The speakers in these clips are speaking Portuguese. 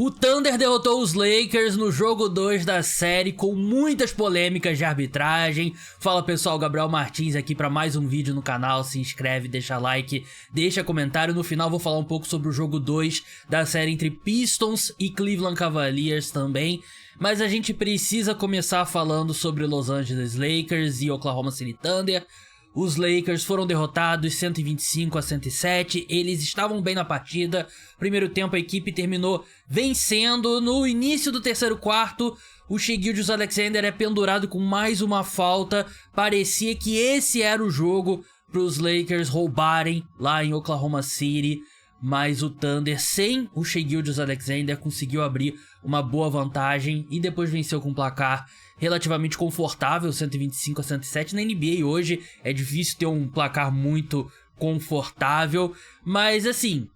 O Thunder derrotou os Lakers no jogo 2 da série com muitas polêmicas de arbitragem. Fala pessoal, Gabriel Martins aqui para mais um vídeo no canal. Se inscreve, deixa like, deixa comentário. No final vou falar um pouco sobre o jogo 2 da série entre Pistons e Cleveland Cavaliers também. Mas a gente precisa começar falando sobre Los Angeles Lakers e Oklahoma City Thunder. Os Lakers foram derrotados 125-107, eles estavam bem na partida. Primeiro tempo a equipe terminou vencendo. No início do terceiro quarto, o Shai Gilgeous-Alexander é pendurado com mais uma falta. Parecia que esse era o jogo para os Lakers roubarem lá em Oklahoma City. Mas o Thunder, sem o Shai Gilgeous-Alexander, conseguiu abrir uma boa vantagem e depois venceu com um placar relativamente confortável, 125-107. Na NBA hoje é difícil ter um placar muito confortável, mas assim,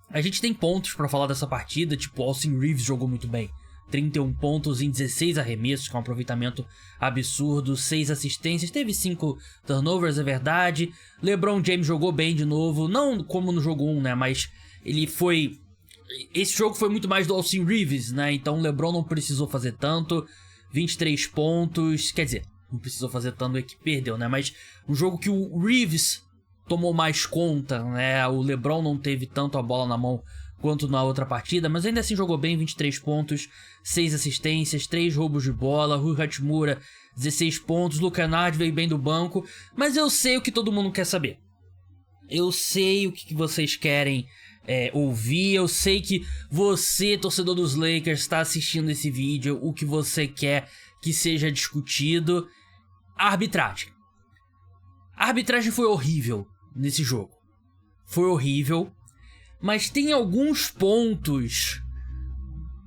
a gente tem pontos pra falar dessa partida, tipo Austin Reeves jogou muito bem. 31 pontos em 16 arremessos, com um aproveitamento absurdo, 6 assistências, teve 5 turnovers, é verdade. LeBron James jogou bem de novo, não como no jogo 1, né, mas ele foi... Esse jogo foi muito mais do Austin Reeves, né, então o LeBron não precisou fazer tanto. 23 pontos, quer dizer, não precisou fazer tanto, é que perdeu, né, mas um jogo que o Reeves tomou mais conta, né, o LeBron não teve tanto a bola na mão quanto na outra partida, mas ainda assim jogou bem, 23 pontos, 6 assistências, 3 roubos de bola, Rui Hachimura, 16 pontos, Luka Kennard veio bem do banco, mas eu sei o que todo mundo quer saber. Eu sei o que vocês querem ouvir, eu sei que você, torcedor dos Lakers, está assistindo esse vídeo, o que você quer que seja discutido. A arbitragem. A arbitragem foi horrível nesse jogo. Foi horrível. Mas tem alguns pontos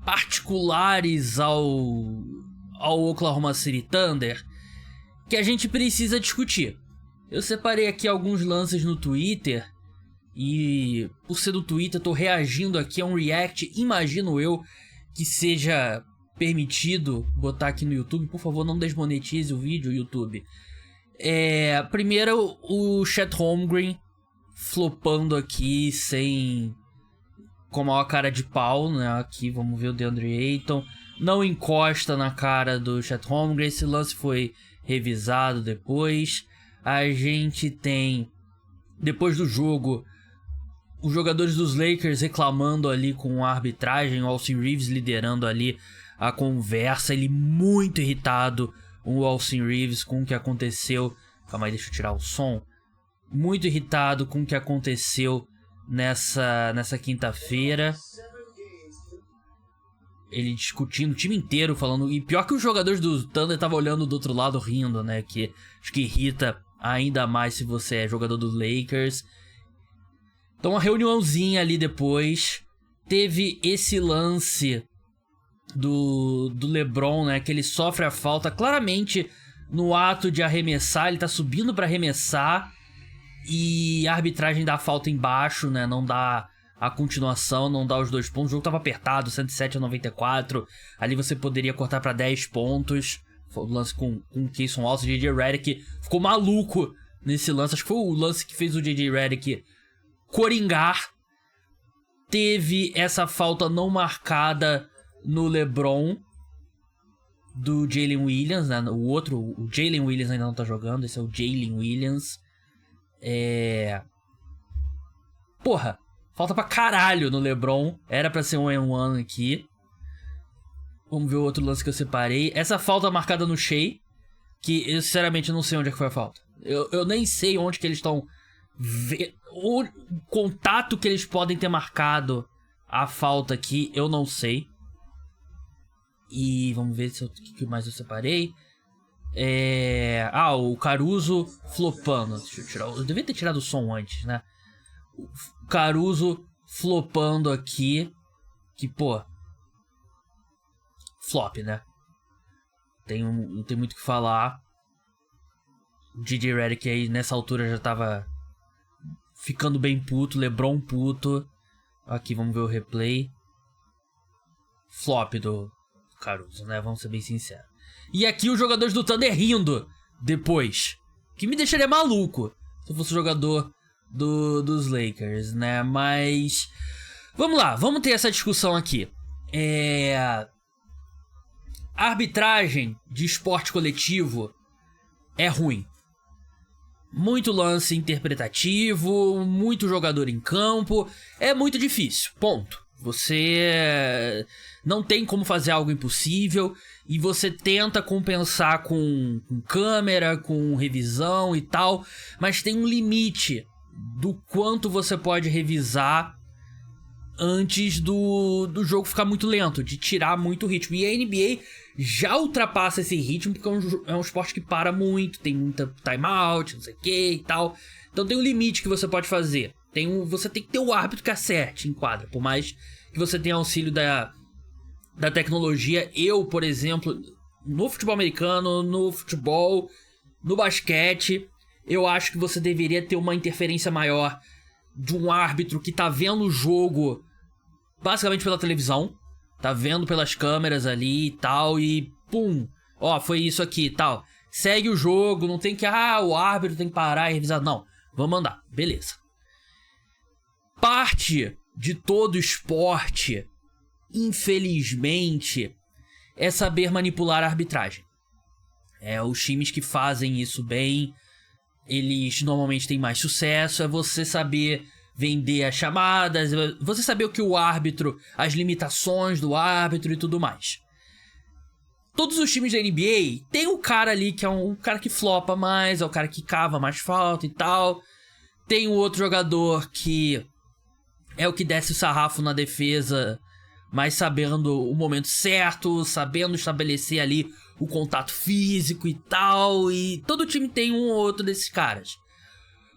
particulares ao Oklahoma City Thunder que a gente precisa discutir. Eu separei aqui alguns lances no Twitter e, por ser do Twitter, tô reagindo aqui a um react, imagino eu, que seja permitido botar aqui no YouTube. Por favor, não desmonetize o vídeo, YouTube. Primeiro, o Chet Holmgren flopando aqui com a maior cara de pau, né? Aqui vamos ver o DeAndre Ayton não encosta na cara do Chet Holmgren. Esse lance foi revisado depois. A gente tem, depois do jogo, os jogadores dos Lakers reclamando ali com a arbitragem, o Austin Reeves liderando ali a conversa, ele muito irritado, o Austin Reeves, com o que aconteceu. Calma aí, deixa eu tirar o som. Muito irritado com o que aconteceu nessa quinta-feira. Ele discutindo, o time inteiro falando. E pior que os jogadores do Thunder estavam olhando do outro lado rindo, né? Que acho que irrita ainda mais se você é jogador do Lakers. Então, uma reuniãozinha ali depois. Teve esse lance do LeBron, né? Que ele sofre a falta claramente no ato de arremessar. Ele tá subindo pra arremessar e a arbitragem dá a falta embaixo, né? Não dá a continuação, não dá os 2 pontos. O jogo tava apertado, 107-94. Ali você poderia cortar pra 10 pontos. Foi o lance com o Cason Wallace. O J.J. Redick ficou maluco nesse lance. Acho que foi o lance que fez o J.J. Redick coringar. Teve essa falta não marcada no LeBron do Jalen Williams, né? O Jalen Williams ainda não tá jogando. Esse é o Jalen Williams. Porra, falta pra caralho no LeBron. Era pra ser um and one aqui. Vamos ver o outro lance que eu separei. Essa falta marcada no Shai, que eu sinceramente não sei onde é que foi a falta. Eu nem sei onde que eles estão. O contato que eles podem ter marcado a falta aqui, eu não sei. E vamos ver o que mais eu separei. O Caruso flopando. Deixa eu tirar. Eu devia ter tirado o som antes, né? O Caruso flopando aqui. Que, pô, flop, né? Não tem muito o que falar. O J.J. Redick aí nessa altura já tava ficando bem puto. LeBron puto. Aqui, vamos ver o replay. Flop do Caruso, né? Vamos ser bem sinceros. E aqui os jogadores do Thunder rindo depois. Que me deixaria maluco se eu fosse jogador dos Lakers, né? Mas vamos lá, vamos ter essa discussão aqui. A arbitragem de esporte coletivo é ruim. Muito lance interpretativo, muito jogador em campo, é muito difícil, ponto. Você não tem como fazer algo impossível e você tenta compensar com câmera, com revisão e tal, mas tem um limite do quanto você pode revisar antes do jogo ficar muito lento, de tirar muito ritmo. E a NBA já ultrapassa esse ritmo porque é um esporte que para muito, tem muita timeout, não sei o que e tal. Então tem um limite que você pode fazer. Você tem que ter o árbitro que acerte em quadra, por mais que você tenha auxílio da tecnologia. Eu, por exemplo, no futebol americano, no futebol, no basquete, eu acho que você deveria ter uma interferência maior de um árbitro que tá vendo o jogo basicamente pela televisão, tá vendo pelas câmeras ali e tal, e pum, ó, foi isso aqui e tal. Segue o jogo, não tem que, o árbitro tem que parar e revisar. Não, vamos andar, beleza. Parte de todo esporte, infelizmente, é saber manipular a arbitragem. Os times que fazem isso bem, eles normalmente têm mais sucesso. É você saber vender as chamadas, você saber o que o árbitro, as limitações do árbitro e tudo mais. Todos os times da NBA tem um cara ali que é um cara que flopa mais, é o cara que cava mais falta e tal. Tem um outro jogador que é o que desce o sarrafo na defesa, mas sabendo o momento certo, sabendo estabelecer ali o contato físico e tal. E todo time tem um ou outro desses caras.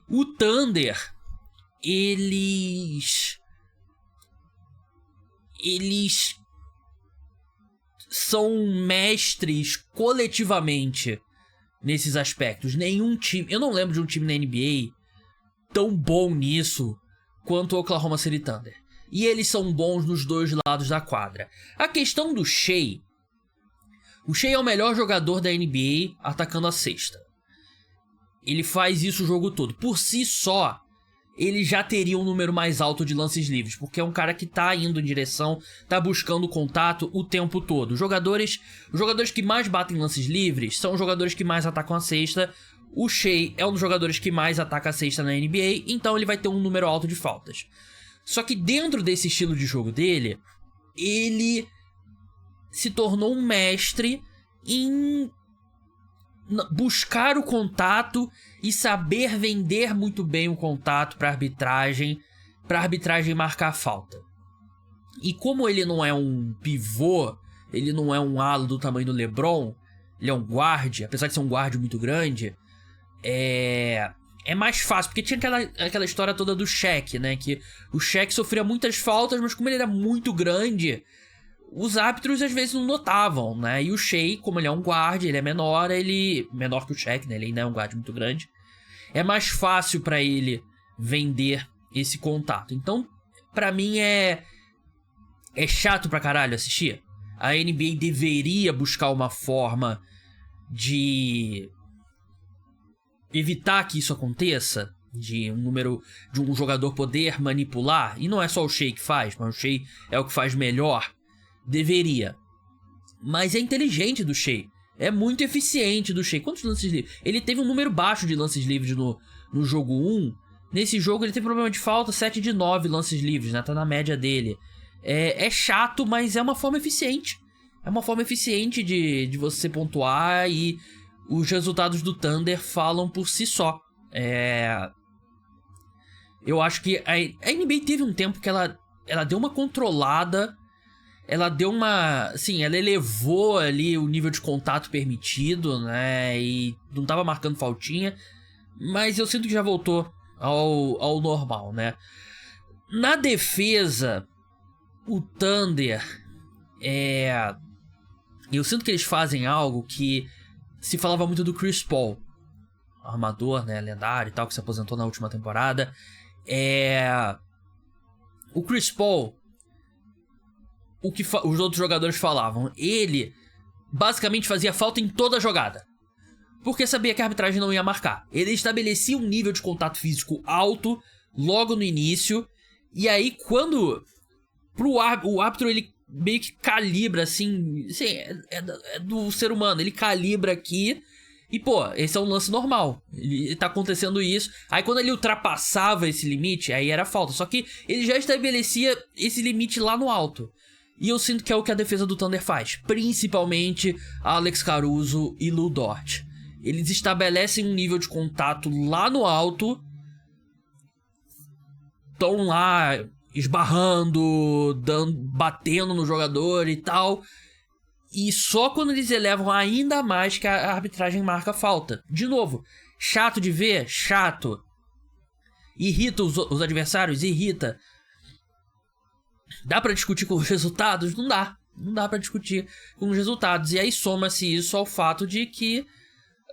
O Thunder, eles são mestres coletivamente nesses aspectos. Nenhum time, eu não lembro de um time na NBA tão bom nisso quanto o Oklahoma City Thunder. E eles são bons nos dois lados da quadra. A questão do Shai, o Shai é o melhor jogador da NBA atacando a cesta. Ele faz isso o jogo todo. Por si só, ele já teria um número mais alto de lances livres, porque é um cara que tá indo em direção, tá buscando contato o tempo todo. Os jogadores que mais batem lances livres são os jogadores que mais atacam a cesta. O Shai é um dos jogadores que mais ataca a cesta na NBA, então ele vai ter um número alto de faltas. Só que dentro desse estilo de jogo dele, ele se tornou um mestre em buscar o contato e saber vender muito bem o contato para arbitragem marcar a falta. E como ele não é um pivô, ele não é um ala do tamanho do LeBron, ele é um guarde, apesar de ser um guarde muito grande, é mais fácil, porque tinha aquela história toda do Shaq, né, que o Shaq sofria muitas faltas, mas como ele era muito grande, os árbitros às vezes não notavam, né? E o Shai, como ele é um guarde, ele é menor que o Shaq, né? Ele ainda é um guarde muito grande. É mais fácil pra ele vender esse contato. Então, pra mim é chato pra caralho assistir. A NBA deveria buscar uma forma de evitar que isso aconteça, de um jogador poder manipular. E não é só o Shai que faz, mas o Shai é o que faz melhor. Deveria. Mas é inteligente do Shai. É muito eficiente do Shai. Quantos lances livres? Ele teve um número baixo de lances livres no jogo 1. Nesse jogo ele teve problema de falta, 7 de 9 lances livres, né? Tá na média dele. É chato, mas é uma forma eficiente. É uma forma eficiente de você pontuar, e os resultados do Thunder falam por si só. Eu acho que a NBA teve um tempo que ela deu uma controlada. Ela deu uma... Assim, ela elevou ali o nível de contato permitido, né? E não tava marcando faltinha. Mas eu sinto que já voltou ao normal, né? Na defesa, o Thunder... Eu sinto que eles fazem algo que se falava muito do Chris Paul. Armador, né? Lendário e tal, que se aposentou na última temporada. O Chris Paul... O que os outros jogadores falavam, ele basicamente fazia falta em toda a jogada, porque sabia que a arbitragem não ia marcar. Ele estabelecia um nível de contato físico alto logo no início, e aí quando o árbitro ele meio que calibra, assim é do ser humano, ele calibra aqui e, pô, esse é um lance normal, ele tá acontecendo isso, aí quando ele ultrapassava esse limite, aí era falta, só que ele já estabelecia esse limite lá no alto, e eu sinto que é o que a defesa do Thunder faz, principalmente Alex Caruso e Lu Dort. Eles estabelecem um nível de contato lá no alto, estão lá esbarrando, batendo no jogador e tal. E só quando eles elevam ainda mais que a arbitragem marca falta. De novo, chato de ver? Chato. Irrita os adversários? Irrita. Dá pra discutir com os resultados? Não dá. Não dá pra discutir com os resultados. E aí soma-se isso ao fato de que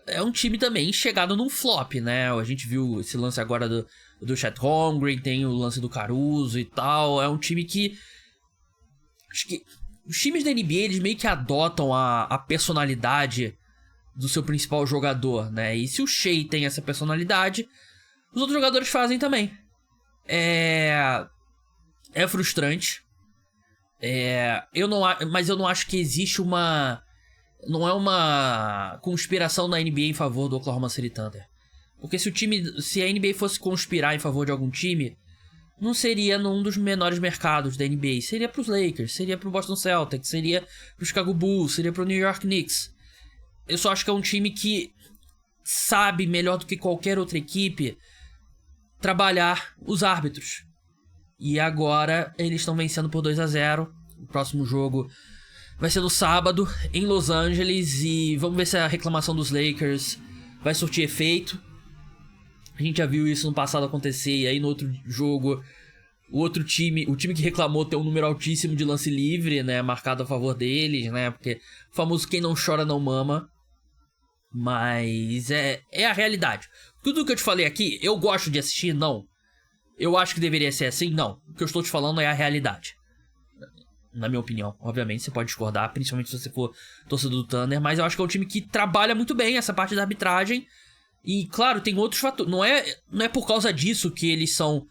é um time também chegado num flop, né? A gente viu esse lance agora do Chet Holmgren, tem o lance do Caruso e tal. É um time que... Acho que os times da NBA, eles meio que adotam a personalidade do seu principal jogador, né? E se o Shai tem essa personalidade, os outros jogadores fazem também. É frustrante. Mas eu não acho que existe uma... Não é uma conspiração da NBA em favor do Oklahoma City Thunder. Porque se a NBA fosse conspirar em favor de algum time, não seria num dos menores mercados da NBA. Seria pros Lakers, seria pro Boston Celtics, seria pro Chicago Bulls, seria pro New York Knicks. Eu só acho que é um time que sabe, melhor do que qualquer outra equipe, trabalhar os árbitros. E agora eles estão vencendo por 2-0. O próximo jogo vai ser no sábado, em Los Angeles, e vamos ver se a reclamação dos Lakers vai surtir efeito. A gente já viu isso no passado acontecer, e aí no outro jogo, o time que reclamou tem um número altíssimo de lance livre, né, marcado a favor deles, né, porque o famoso quem não chora não mama. Mas é a realidade. Tudo que eu te falei aqui, eu gosto de assistir? Não. Eu acho que deveria ser assim? Não. O que eu estou te falando é a realidade. Na minha opinião, obviamente, você pode discordar, principalmente se você for torcedor do Thunder, mas eu acho que é um time que trabalha muito bem essa parte da arbitragem. E, claro, tem outros fatores. Não é por causa disso que eles são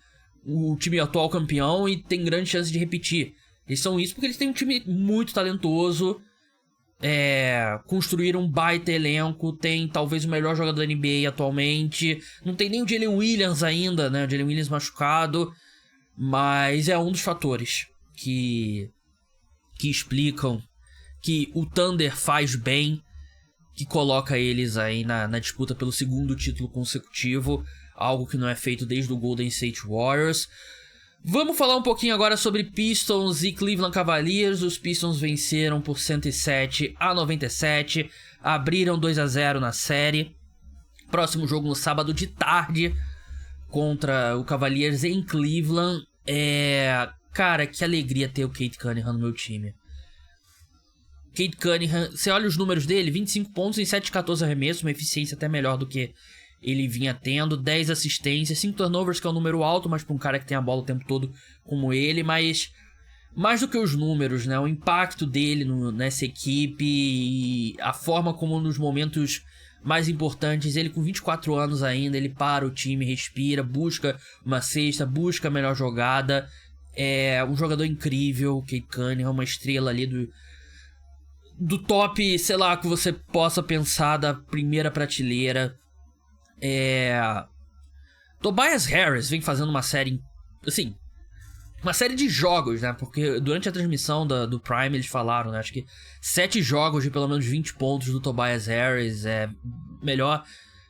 o time atual campeão e tem grande chance de repetir. Eles são isso porque eles têm um time muito talentoso, construíram um baita elenco, tem talvez o melhor jogador da NBA atualmente. Não tem nem o Jalen Williams ainda, né? O Jalen Williams machucado. Mas é um dos fatores que explicam que o Thunder faz bem, que coloca eles aí na disputa pelo segundo título consecutivo, algo que não é feito desde o Golden State Warriors. Vamos falar um pouquinho agora sobre Pistons e Cleveland Cavaliers. Os Pistons venceram por 107-97, abriram 2-0 na série. Próximo jogo no sábado de tarde contra o Cavaliers em Cleveland. Cara, que alegria ter o Cade Cunningham no meu time. Cade Cunningham, você olha os números dele, 25 pontos em 7-14 arremessos, uma eficiência até melhor do que ele vinha tendo, 10 assistências, 5 turnovers, que é um número alto, mas para um cara que tem a bola o tempo todo como ele, mas mais do que os números, né, o impacto dele nessa equipe e a forma como nos momentos mais importantes, ele com 24 anos ainda, ele para o time, respira, busca uma cesta, busca a melhor jogada. É um jogador incrível, o Cade Cunningham, uma estrela ali do top, sei lá, que você possa pensar, da primeira prateleira. Tobias Harris vem fazendo uma série, assim, uma série de jogos, né? Porque durante a transmissão do Prime eles falaram, né? Acho que 7 jogos de pelo menos 20 pontos do Tobias Harris.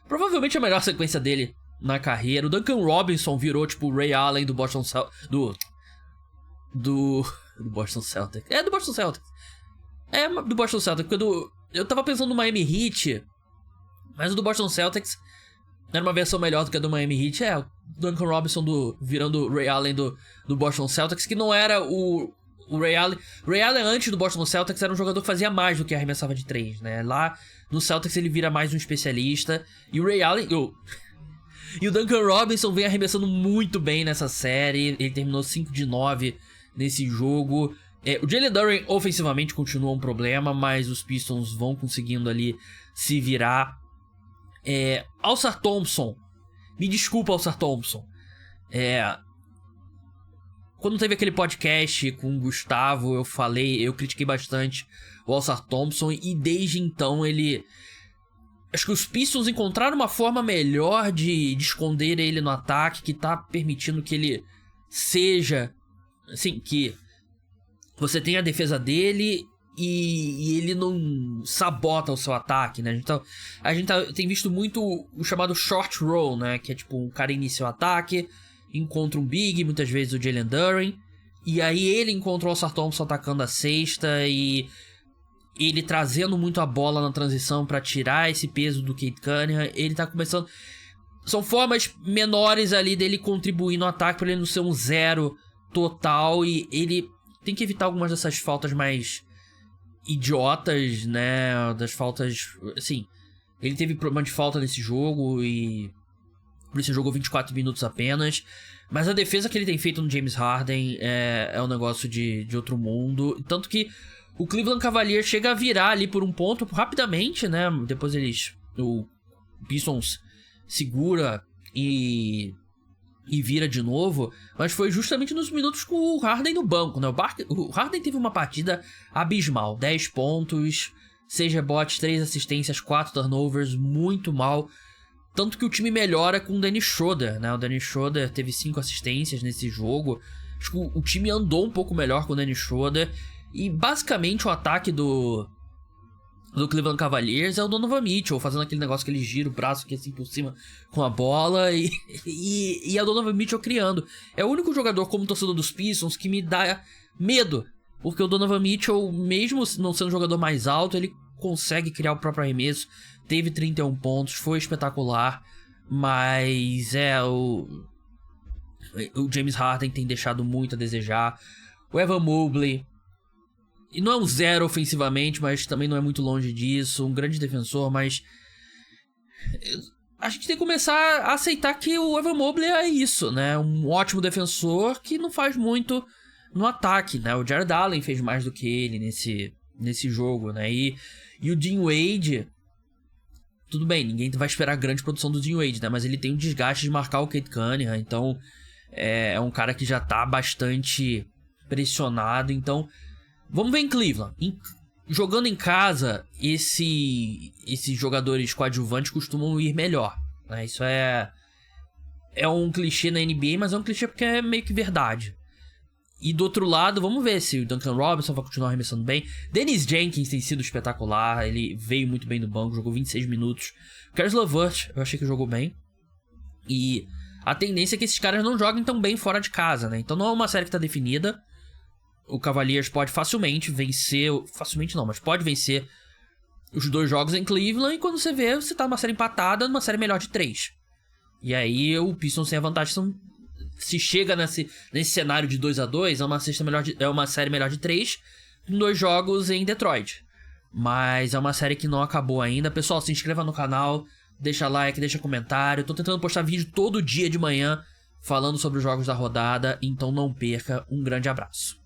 Provavelmente a melhor sequência dele na carreira. O Duncan Robinson virou tipo o Ray Allen do Boston Celtics. Do Boston Celtics. Do Boston Celtics. Do Boston Celtics. Porque eu tava pensando no Miami Heat, mas o do Boston Celtics era uma versão melhor do que a do Miami Heat. O Duncan Robinson virando o Ray Allen do Boston Celtics, que não era o Ray Allen. Ray Allen antes do Boston Celtics era um jogador que fazia mais do que arremessava de 3, né? Lá no Celtics ele vira mais um especialista. E o Ray Allen... E o Duncan Robinson vem arremessando muito bem nessa série. Ele terminou 5 de 9 nesse jogo. O Jalen Duren ofensivamente continua um problema, mas os Pistons vão conseguindo ali se virar. Ausar Thompson. Me desculpa, Ausar Thompson. Quando teve aquele podcast com o Gustavo, eu critiquei bastante o Ausar Thompson, e desde então acho que os Pistons encontraram uma forma melhor de esconder ele no ataque, que tá permitindo que ele seja, assim, que você tem a defesa dele e ele não sabota o seu ataque, né? Então, a gente tem visto muito o chamado short roll, né? Que é tipo, um cara inicia o ataque, encontra um big, muitas vezes o Jalen Duren, e aí ele encontra o Ausar Thompson atacando a cesta e ele trazendo muito a bola na transição pra tirar esse peso do Cade Cunningham. Ele tá começando... São formas menores ali dele contribuir no ataque pra ele não ser um zero total, e ele tem que evitar algumas dessas faltas mais idiotas, né? Das faltas... Assim, ele teve problema de falta nesse jogo e por isso ele jogou 24 minutos apenas. Mas a defesa que ele tem feito no James Harden é um negócio de outro mundo. Tanto que o Cleveland Cavaliers chega a virar ali por um ponto rapidamente, né? Depois o Pistons segura e vira de novo. Mas foi justamente nos minutos com o Harden no banco, né? O Harden teve uma partida abismal. 10 pontos, 6 rebotes, 3 assistências, 4 turnovers, muito mal. Tanto que o time melhora com o Dennis Schroeder, né? O Dennis Schroeder teve 5 assistências nesse jogo. Acho que o time andou um pouco melhor com o Dennis Schroeder. E basicamente o ataque do Cleveland Cavaliers é o Donovan Mitchell, fazendo aquele negócio que ele gira o braço aqui assim por cima com a bola e é o Donovan Mitchell criando. É o único jogador como torcedor dos Pistons que me dá medo, porque o Donovan Mitchell, mesmo não sendo um jogador mais alto, ele consegue criar o próprio arremesso. Teve 31 pontos, foi espetacular, mas o James Harden tem deixado muito a desejar. O Evan Mobley, e não é um zero ofensivamente, mas também não é muito longe disso. Um grande defensor, mas a gente tem que começar a aceitar que o Evan Mobley é isso, né? Um ótimo defensor que não faz muito no ataque, né? O Jared Allen fez mais do que ele nesse jogo, né? E o Dean Wade, tudo bem, ninguém vai esperar a grande produção do Dean Wade, né? Mas ele tem o desgaste de marcar o Cade Cunningham, então é um cara que já tá bastante pressionado, então... Vamos ver em Cleveland. Jogando em casa, esses jogadores coadjuvantes costumam ir melhor, né? Isso é um clichê na NBA, mas é um clichê porque é meio que verdade. E do outro lado, vamos ver se o Duncan Robinson vai continuar arremessando bem. Dennis Jenkins tem sido espetacular, ele veio muito bem do banco, jogou 26 minutos. O Caris LeVert, eu achei que jogou bem. E a tendência é que esses caras não joguem tão bem fora de casa, né? Então não é uma série que tá definida. O Cavaliers pode facilmente vencer... Facilmente não, mas pode vencer os 2 jogos em Cleveland. E quando você vê, você tá numa série empatada, numa série melhor de 3. E aí o Pistons tem a vantagem. Se chega nesse cenário de 2-2, é uma série melhor de 3. Com 2 jogos em Detroit. Mas é uma série que não acabou ainda. Pessoal, se inscreva no canal, deixa like, deixa comentário. Eu tô tentando postar vídeo todo dia de manhã falando sobre os jogos da rodada. Então não perca. Um grande abraço.